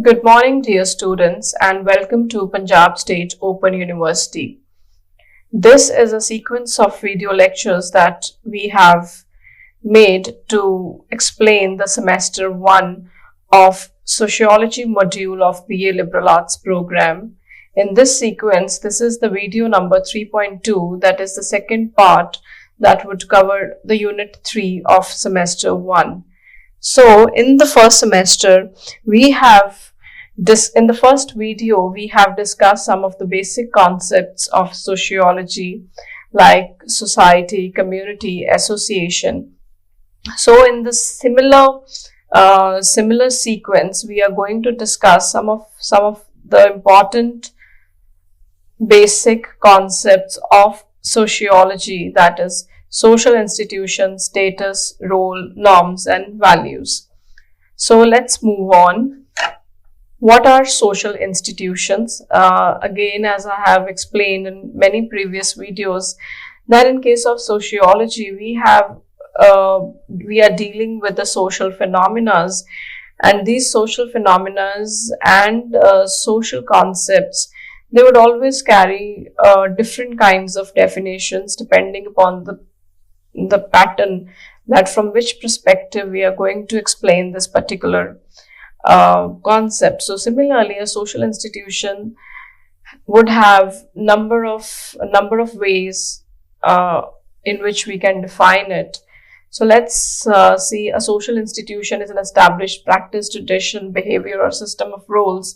Good morning, dear students, and welcome to Punjab State Open University. This is a sequence of video lectures that we have made to explain the semester 1 of Sociology module of BA Liberal Arts program. In this sequence, this is the video number 3.2, that is the second part that would cover the unit 3 of semester 1. So in the first semester, in the first video, we have discussed some of the basic concepts of sociology like society, community, association. So in the similar sequence, we are going to discuss some of the important basic concepts of sociology, that is social institutions, status, role, norms, and values. So let's move on. What are social institutions? Again, as I have explained in many previous videos, that in case of sociology, we are dealing with the social phenomena, and these social phenomena and social concepts, they would always carry different kinds of definitions depending upon the pattern, that from which perspective we are going to explain this particular concept. So similarly, a social institution would have number of ways in which we can define it. So let's see. A social institution is an established practice, tradition, behavior, or system of roles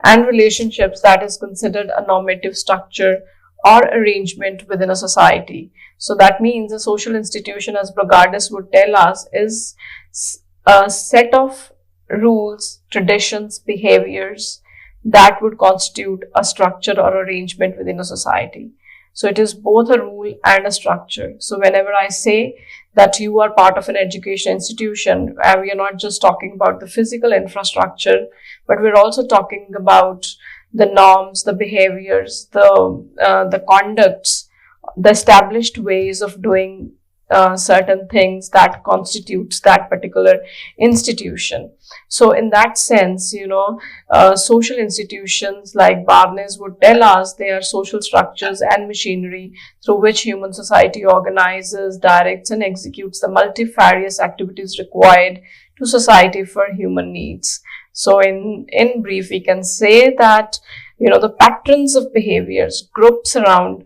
and relationships that is considered a normative structure or arrangement within a society. So that means a social institution, as Brodgardus would tell us, is a set of rules, traditions, behaviors that would constitute a structure or arrangement within a society. So it is both a rule and a structure. So whenever I say that you are part of an education institution, we are not just talking about the physical infrastructure, but we're also talking about the norms, the behaviors, the conducts, the established ways of doing certain things that constitutes that particular institution. So in that sense, social institutions, like Barnes would tell us, they are social structures and machinery through which human society organizes, directs, and executes the multifarious activities required to society for human needs. So in brief, we can say that, the patterns of behaviors groups around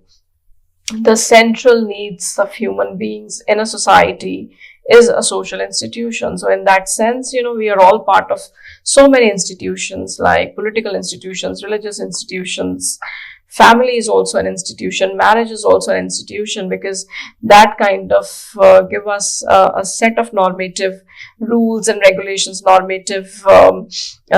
the central needs of human beings in a society is a social institution. So in that sense, we are all part of so many institutions, like political institutions, religious institutions. Family is also an institution. Marriage is also an institution, because that kind of give us a set of normative rules and regulations, normative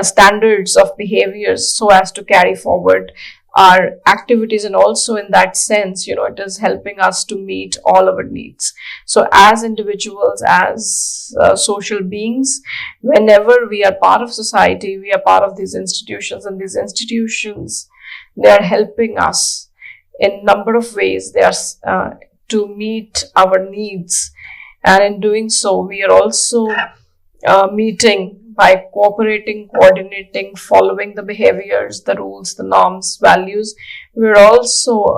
standards of behaviors, so as to carry forward our activities. And also in that sense, it is helping us to meet all our needs. So as individuals, as social beings, whenever we are part of society, we are part of these institutions, and these institutions, they are helping us in number of ways. They are to meet our needs, and in doing so, we are also meeting by cooperating, coordinating, following the behaviors, the rules, the norms, values. We're also,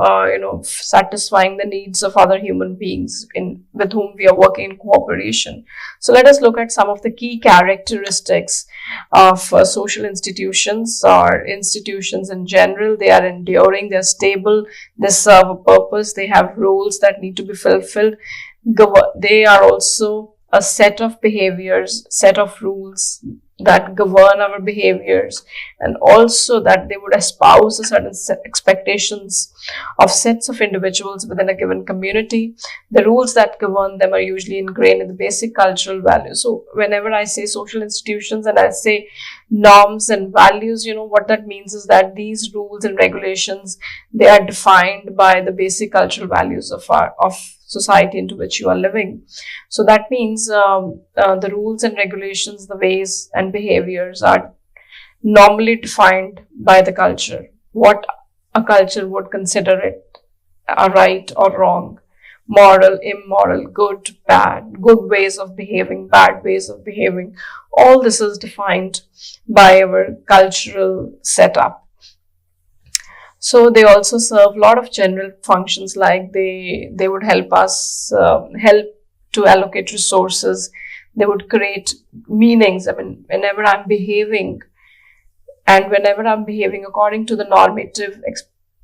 satisfying the needs of other human beings with whom we are working in cooperation. So let us look at some of the key characteristics of social institutions, or institutions in general. They are enduring, they are stable, they serve a purpose, they have roles that need to be fulfilled. They are also a set of behaviors, set of rules that govern our behaviors, and also that they would espouse a certain expectations of sets of individuals within a given community. The rules that govern them are usually ingrained in the basic cultural values. So whenever I say social institutions and I say norms and values, what that means is that these rules and regulations, they are defined by the basic cultural values of society into which you are living. So that means the rules and regulations, the ways and behaviors are normally defined by the culture. What a culture would consider it a right or wrong, moral, immoral, good, bad, good ways of behaving, bad ways of behaving. All this is defined by our cultural setup. So they also serve a lot of general functions, like they would help us help to allocate resources. They would create meanings. I mean, whenever I'm behaving according to the normative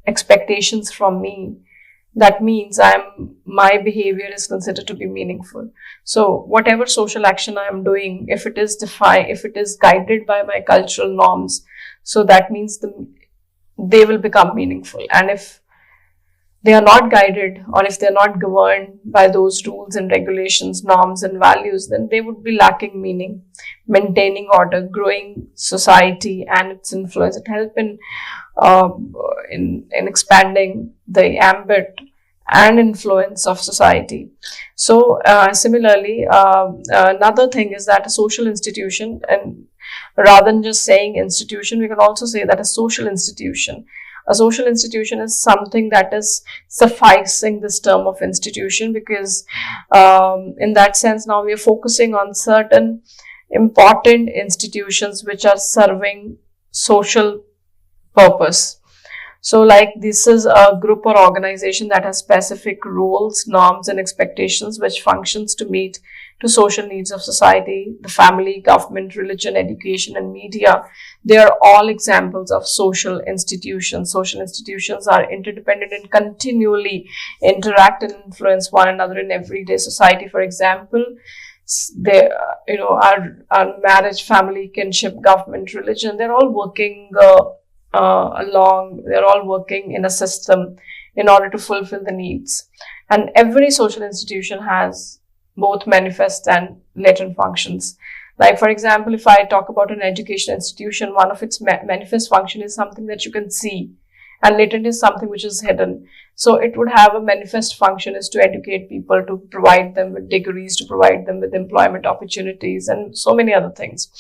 expectations from me, that means my behavior is considered to be meaningful. So whatever social action I am doing, if it is guided by my cultural norms, so that means they will become meaningful. And if they are not guided, or if they're not governed by those rules and regulations, norms and values, then they would be lacking meaning. Maintaining order, growing society and its influence, it help in expanding the ambit and influence of society. So similarly, another thing is that a social institution, and rather than just saying institution, we can also say that a social institution. A social institution is something that is sufficing this term of institution, because in that sense now we are focusing on certain important institutions which are serving social purpose. So like this is a group or organization that has specific rules, norms and expectations which functions to meet to social needs of society. The family, government, religion, education and media, they are all examples of social institutions. Social institutions are interdependent and continually interact and influence one another in everyday society. For example, they, our marriage, family, kinship, government, religion, they're all working they're all working in a system in order to fulfill the needs. And every social institution has both manifest and latent functions. Like, for example, if I talk about an education institution, one of its manifest function is something that you can see, and latent is something which is hidden. So it would have a manifest function is to educate people, to provide them with degrees, to provide them with employment opportunities, and so many other things.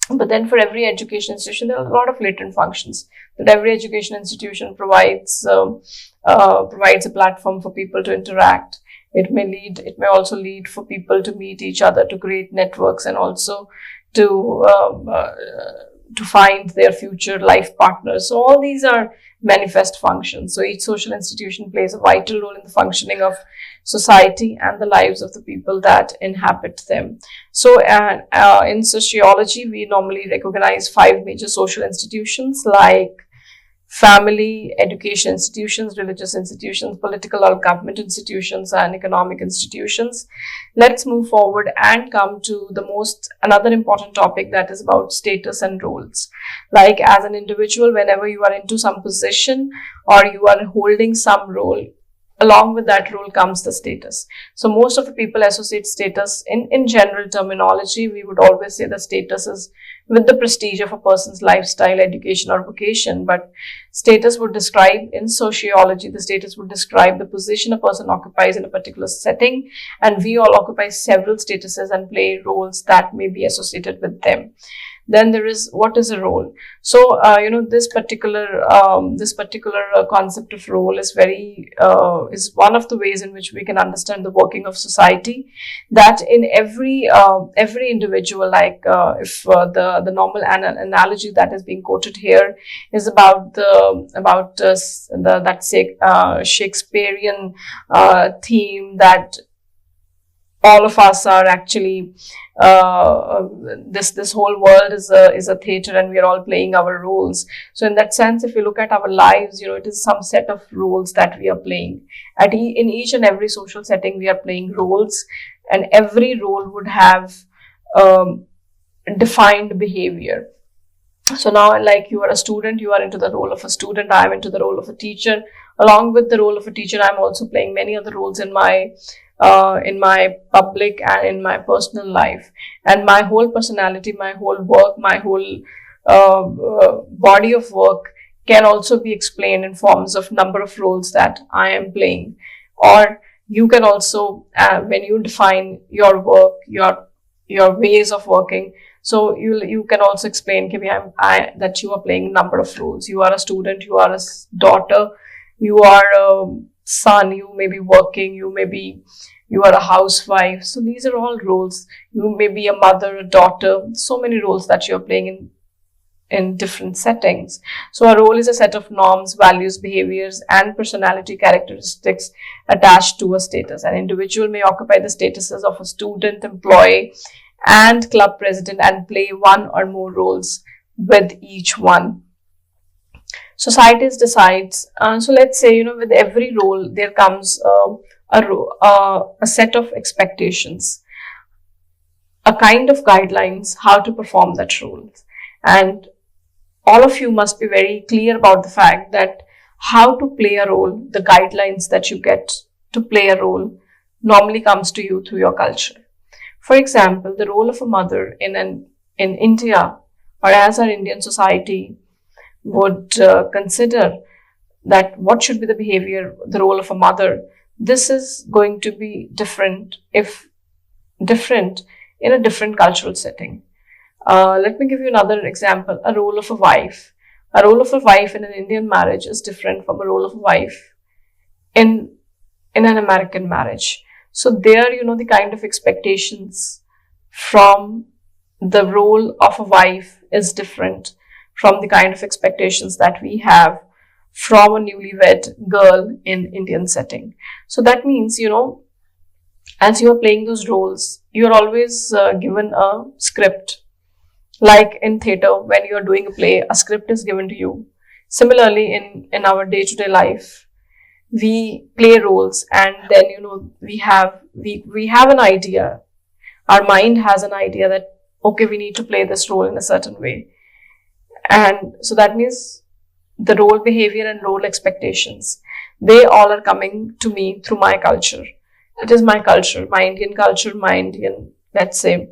But then for every education institution, there are a lot of latent functions that every education institution provides a platform for people to interact. It may also lead for people to meet each other, to create networks, and also to find their future life partners. So all these are manifest functions. So each social institution plays a vital role in the functioning of society and the lives of the people that inhabit them. So in sociology, we normally recognize 5 major social institutions, like family, education institutions, religious institutions, political or government institutions, and economic institutions. Let's move forward and come to another important topic, that is about status and roles. Like, as an individual, whenever you are into some position or you are holding some role, along with that role comes the status. So most of the people associate status in general terminology. We would always say that status is with the prestige of a person's lifestyle, education or vocation. But status would describe, in sociology, the status would describe the position a person occupies in a particular setting. And we all occupy several statuses and play roles that may be associated with them. Then there is, what is a role? So this particular concept of role is is one of the ways in which we can understand the working of society. That in every individual, like if the normal analogy that is being quoted here is about that Shakespearean theme that all of us are actually this whole world is a theater, and we are all playing our roles. So in that sense, if you look at our lives, it is some set of roles that we are playing. In each and every social setting, we are playing roles, and every role would have defined behavior. So now, like, you are a student, you are into the role of a student, I am into the role of a teacher. Along with the role of a teacher, I am also playing many other roles in my public and in my personal life. And my whole personality, my whole work, my whole body of work can also be explained in forms of number of roles that I am playing. Or you can also, when you define your work, your ways of working, so you can also explain that you are playing number of roles. You are a student, you are a daughter, you are son, you may be working, you are a housewife. So these are all roles. You may be a mother, a daughter, so many roles that you're playing in different settings. So a role is a set of norms, values, behaviors, and personality characteristics attached to a status. An individual may occupy the statuses of a student, employee, and club president and play one or more roles with each one. Societies decides. So let's say, with every role there comes a set of expectations, a kind of guidelines how to perform that role. And all of you must be very clear about the fact that how to play a role, the guidelines that you get to play a role normally comes to you through your culture. For example, the role of a mother in India, or as our Indian society would consider that what should be the behavior, the role of a mother, this is going to be different in a different cultural setting. Let me give you another example. A role of a wife. A role of a wife in an Indian marriage is different from a role of a wife in an American marriage. So there, the kind of expectations from the role of a wife is different from the kind of expectations that we have from a newlywed girl in Indian setting. So that means, as you are playing those roles, you are always given a script. Like in theater, when you are doing a play, a script is given to you. Similarly, in our day-to-day life, we play roles, and then we have an idea. Our mind has an idea that okay, we need to play this role in a certain way, and so that means the role behavior and role expectations, they all are coming to me through my culture. It is my culture, my Indian culture, my Indian, let's say,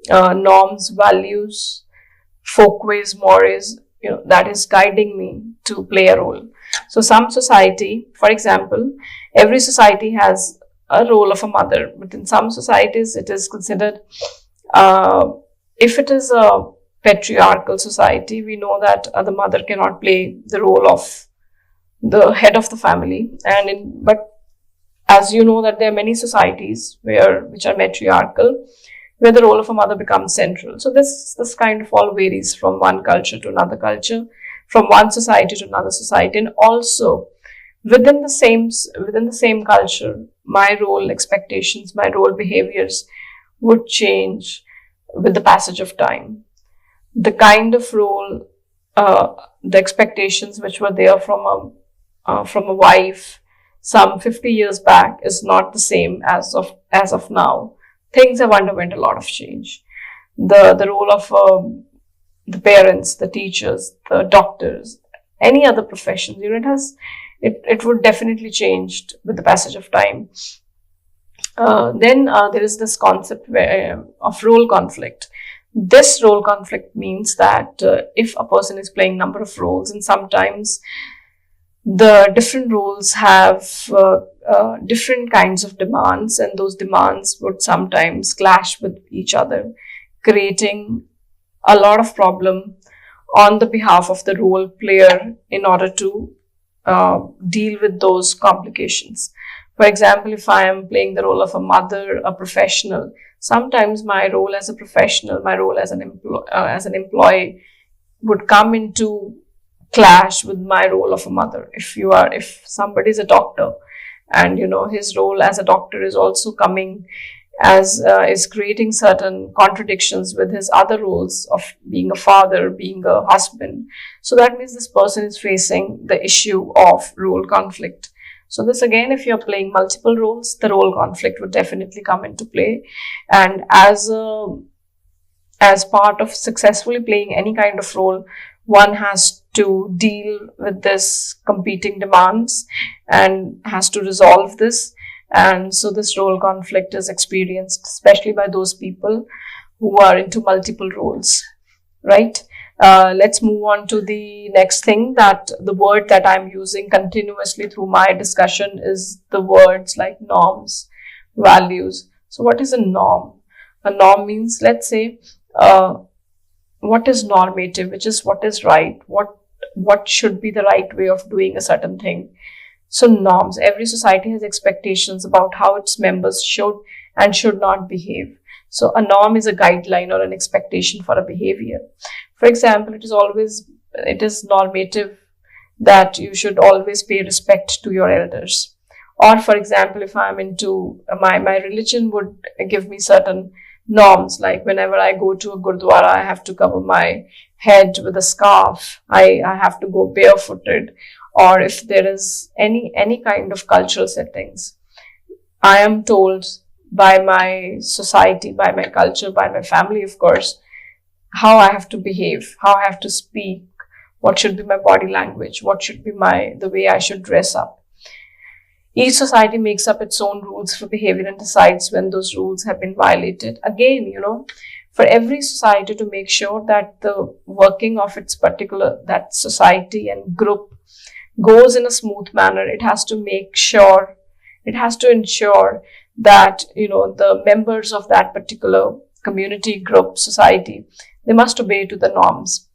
norms, values, folkways, mores, that is guiding me to play a role. So some society, for example, every society has a role of a mother, but in some societies it is considered, if it is a patriarchal society, we know that the mother cannot play the role of the head of the family. But as you know that there are many societies which are matriarchal, where the role of a mother becomes central. So this kind of all varies from one culture to another culture, from one society to another society, and also within the same culture, my role expectations, my role behaviors would change with the passage of time. The kind of role, the expectations which were there from a wife some 50 years back is not the same as of now. Things have underwent a lot of change. The role of the parents, the teachers, the doctors, any other professions, it would definitely change with the passage of time. Then there is this concept of role conflict. This role conflict means that if a person is playing number of roles, and sometimes the different roles have different kinds of demands, and those demands would sometimes clash with each other, creating a lot of problem on the behalf of the role player in order to deal with those complications. For example, if I am playing the role of a mother, a professional, sometimes my role as a professional, my role as an employee would come into clash with my role of a mother. If somebody is a doctor, and his role as a doctor is also coming as is creating certain contradictions with his other roles of being a father, being a husband. So that means this person is facing the issue of role conflict. So this again, if you're playing multiple roles, the role conflict would definitely come into play. And as part of successfully playing any kind of role, one has to deal with this competing demands and has to resolve this. And so this role conflict is experienced, especially by those people who are into multiple roles, right? Let's move on to the next thing, that the word that I'm using continuously through my discussion is the words like norms, values. So what is a norm? A norm means, let's say, what is normative, which is what is right, what should be the right way of doing a certain thing. So norms, every society has expectations about how its members should and should not behave. So a norm is a guideline or an expectation for a behavior. For example, it is normative that you should always pay respect to your elders. Or for example, if I'm into my religion would give me certain norms, like whenever I go to a gurdwara, I have to cover my head with a scarf. I have to go barefooted. Or if there is any kind of cultural settings, I am told by my society, by my culture, by my family, of course, how I have to behave, how I have to speak, what should be my body language, what should be the way I should dress up. Each society makes up its own rules for behavior and decides when those rules have been violated. Again, for every society to make sure that the working of its particular, that society and group goes in a smooth manner, it has to ensure that, the members of that particular community, group, society, they must obey to the norms.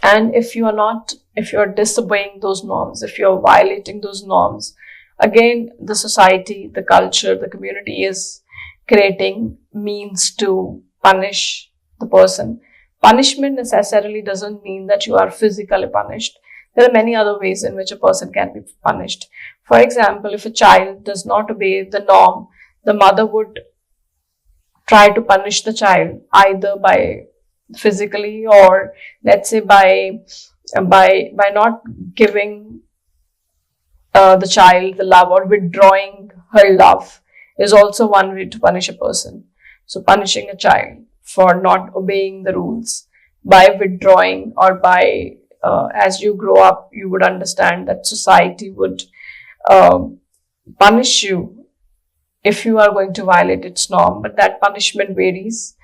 And if you're disobeying those norms, if you're violating those norms, again, the society, the culture, the community is creating means to punish the person. Punishment necessarily doesn't mean that you are physically punished. There are many other ways in which a person can be punished. For example, if a child does not obey the norm, the mother would try to punish the child either by physically, or let's say by not giving the child the love, or withdrawing her love is also one way to punish a person. So punishing a child for not obeying the rules by withdrawing, or by as you grow up, you would understand that society would punish you if you are going to violate its norm. But that punishment varies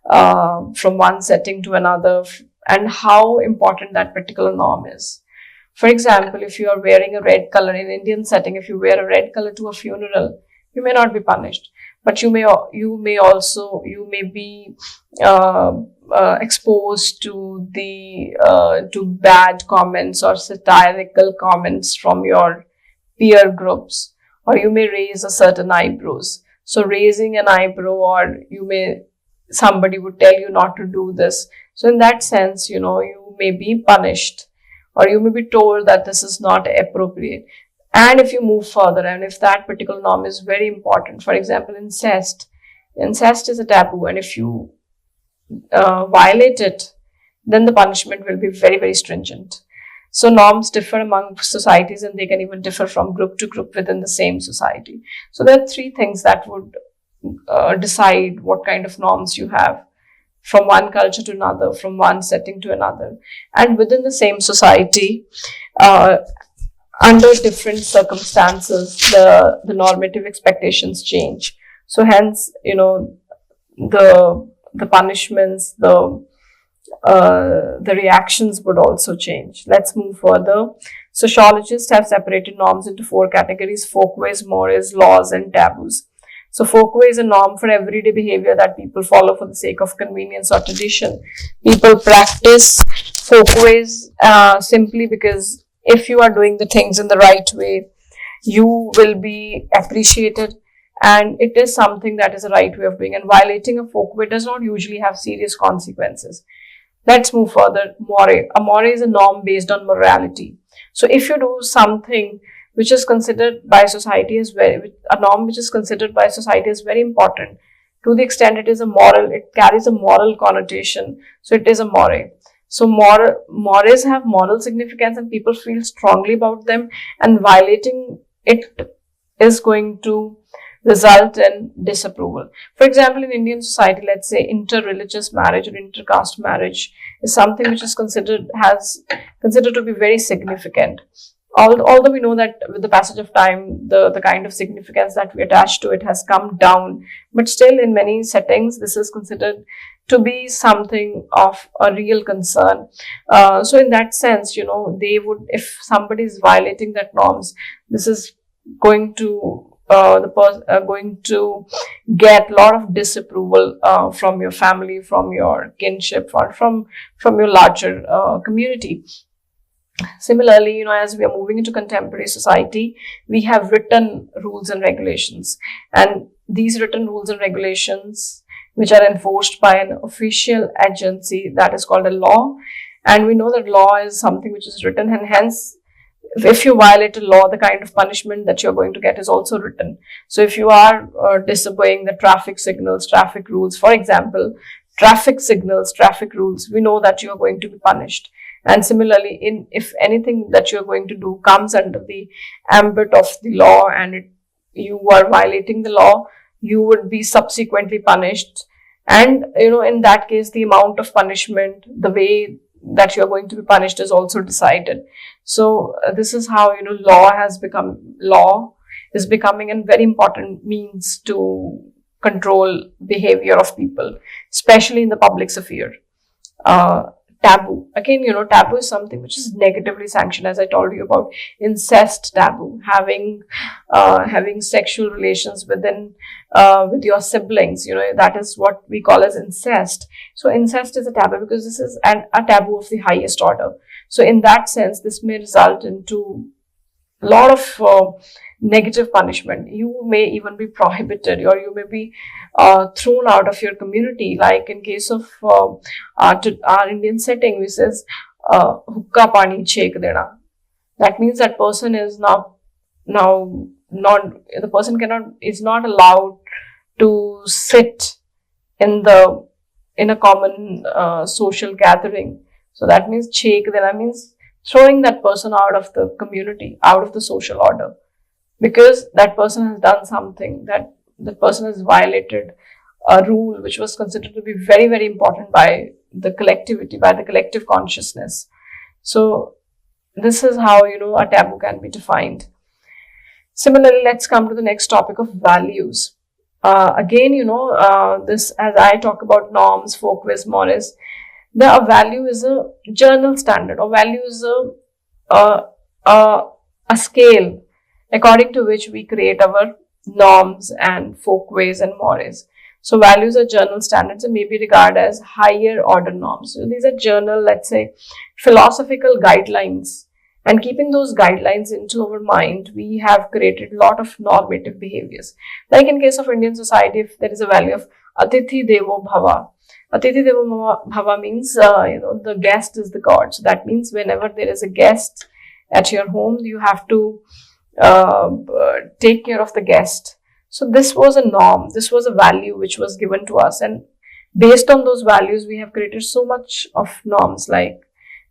from one setting to another, and how important that particular norm is. For example, if you are wearing a red color in Indian setting, if you wear a red color to a funeral, you may not be punished, but you may be exposed to to bad comments or satirical comments from your peer groups, or you may raise a certain eyebrows. So raising an eyebrow, or somebody would tell you not to do this. So in that sense, you may be punished, or you may be told that this is not appropriate. And if you move further, and if that particular norm is very important, for example, incest is a taboo, and if you violate it, then the punishment will be very, very stringent. So norms differ among societies, and they can even differ from group to group within the same society. So there are three things that would decide what kind of norms you have from one culture to another, from one setting to another. And within the same society, under different circumstances, the normative expectations change. So hence, the punishments, the reactions would also change. Let's move further. Sociologists have separated norms into four categories: folkways, mores, laws, and taboos. So folkway is a norm for everyday behavior that people follow for the sake of convenience or tradition. People practice folkways simply because if you are doing the things in the right way, you will be appreciated, and it is something that is the right way of doing. And violating a folkway does not usually have serious consequences. Let's move further. More. A more is a norm based on morality. So if you do something which is considered by society as a norm which is considered by society as very important, to the extent it carries a moral connotation. So it is a more. So mores have moral significance, and people feel strongly about them, and violating it is going to result in disapproval. For example, in Indian society, let's say inter-religious marriage or intercaste marriage is something which is considered to be very significant. Although we know that with the passage of time, the kind of significance that we attach to it has come down, but still in many settings, this is considered to be something of a real concern. So in that sense, if somebody is violating that norms, this is going to going to get a lot of disapproval from your family, from your kinship, or from your larger community. Similarly, as we are moving into contemporary society, we have written rules and regulations. And these written rules and regulations, which are enforced by an official agency, that is called a law. And we know that law is something which is written, and hence, if you violate a law, the kind of punishment that you're going to get is also written. So if you are disobeying the traffic signals, traffic rules, for example, traffic signals, traffic rules, we know that you are going to be punished. And similarly, if anything that you're going to do comes under the ambit of the law, and you are violating the law, you would be subsequently punished. And in that case, the amount of punishment, the way that you're going to be punished, is also decided. So this is how law is becoming a very important means to control behavior of people, especially in the public sphere. Taboo. Again, taboo is something which is negatively sanctioned, as I told you about incest taboo, having sexual relations with your siblings. That is what we call as incest. So incest is a taboo because this is a taboo of the highest order. So in that sense, this may result into a lot of negative punishment. You may even be prohibited, or you may be thrown out of your community. Like in case of our Indian setting, which says hukka pani chek dena. That means that person is now not the person is not allowed to sit in a common social gathering. So that means chek dena means throwing that person out of the community, out of the social order, because that person has done something, that the person has violated a rule which was considered to be very, very important by the collectivity, by the collective consciousness. So this is how, a taboo can be defined. Similarly, let's come to the next topic of values. Again, this, as I talk about norms, folk wisdom, mores, a value is a journal standard, or value is a scale according to which we create our norms and folkways and mores. So values are journal standards and may be regarded as higher order norms. So these are journal, let's say, philosophical guidelines. And keeping those guidelines into our mind, we have created a lot of normative behaviors. Like in case of Indian society, if there is a value of Atithi Devo Bhava. Atithi Devo Bhava means, the guest is the god. So that means whenever there is a guest at your home, you have to take care of the guest. So this was a norm, this was a value which was given to us, and based on those values, we have created so much of norms, like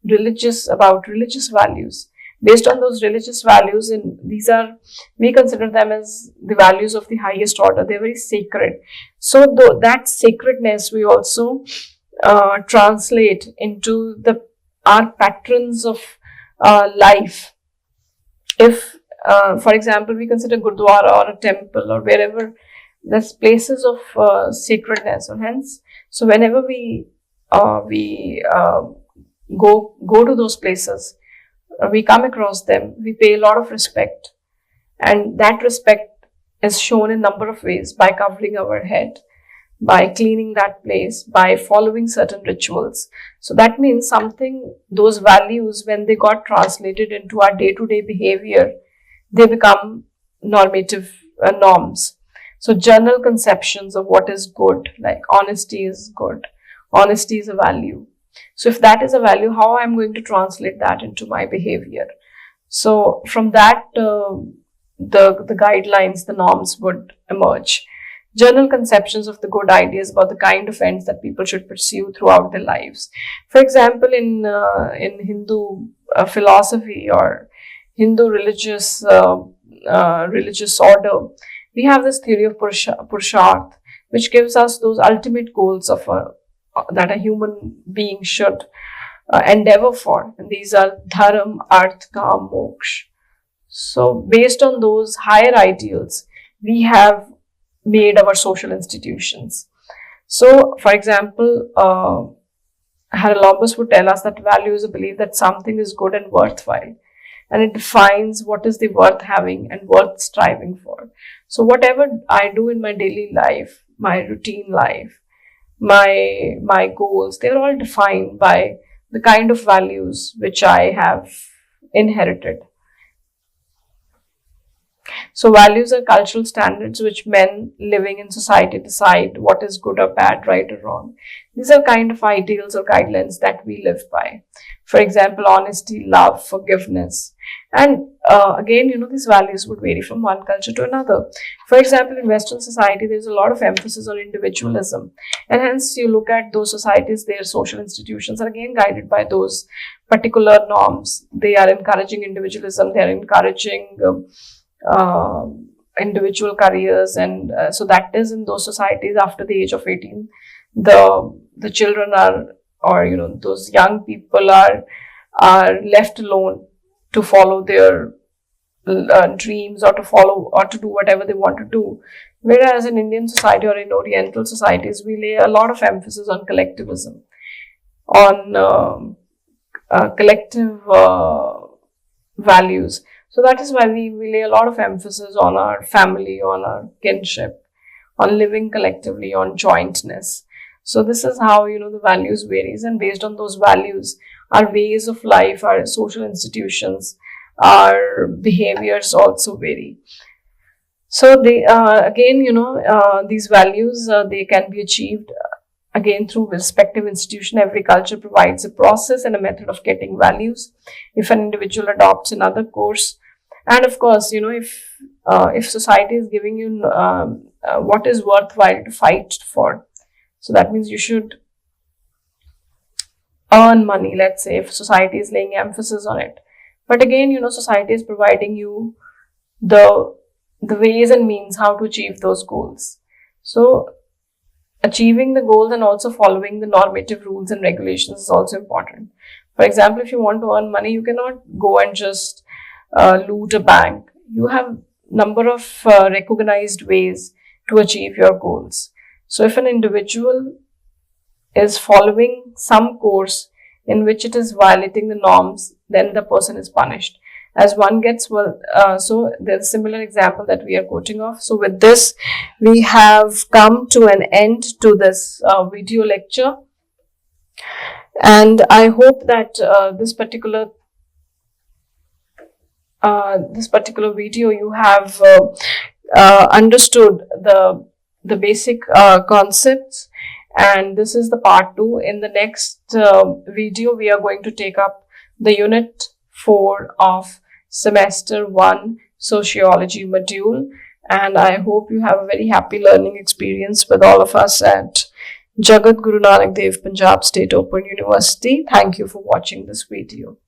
religious values. Based on those religious values, and we consider them as the values of the highest order. They're very sacred. So that sacredness we also translate into our patterns of life. If for example, we consider Gurdwara or a temple or wherever there's places of sacredness, or hence, so whenever we go to those places, we come across them, we pay a lot of respect, and that respect is shown in a number of ways: by covering our head, by cleaning that place, by following certain rituals. So that means those values, when they got translated into our day-to-day behavior, they become normative norms. So general conceptions of what is good, like honesty is good, honesty is a value. So if that is a value, how I'm going to translate that into my behavior? So from that, the guidelines, the norms would emerge. General conceptions of the good ideas about the kind of ends that people should pursue throughout their lives. For example, in Hindu philosophy or Hindu religious order, we have this theory of Purusharth, which gives us those ultimate goals that a human being should endeavor for. And these are Dharam, Arth, Kam, Moksha. So based on those higher ideals, we have made our social institutions. So, for example, Haralambos would tell us that value is a belief that something is good and worthwhile, and it defines what is the worth having and worth striving for. So whatever I do in my daily life, my routine life, my goals, they're all defined by the kind of values which I have inherited. So values are cultural standards which men living in society decide what is good or bad, right or wrong. These are kind of ideals or guidelines that we live by. For example, honesty, love, forgiveness. And again, these values would vary from one culture to another. For example, in Western society, there's a lot of emphasis on individualism. And hence, you look at those societies, their social institutions are again guided by those particular norms. They are encouraging individualism, they are encouraging individual careers, and so that is in those societies after the age of 18 the children are, or those young people are left alone to follow their dreams, or to follow or to do whatever they want to do. Whereas in Indian society or in Oriental societies, we lay a lot of emphasis on collectivism, on collective values. So that is why we lay a lot of emphasis on our family, on our kinship, on living collectively, on jointness. So this is how, the values varies, and based on those values, our ways of life, our social institutions, our behaviors also vary. So they, again, these values, they can be achieved again through respective institution. Every culture provides a process and a method of getting values. If an individual adopts another course, and of course, if society is giving you what is worthwhile to fight for, so that means you should earn money. Let's say if society is laying emphasis on it, but again, society is providing you the ways and means how to achieve those goals. So achieving the goals and also following the normative rules and regulations is also important. For example, if you want to earn money, you cannot go and just loot a bank. You have number of recognized ways to achieve your goals. So if an individual is following some course in which it is violating the norms, then the person is punished. As one gets so there's a similar example that we are quoting of. So with this, we have come to an end to this video lecture, and I hope that this particular video you have understood the basic concepts, and this is the part 2. In the next video, we are going to take up the unit 4 of semester 1 sociology module, and I hope you have a very happy learning experience with all of us at Jagat Guru Nanak Dev Punjab State Open University. Thank you for watching this video.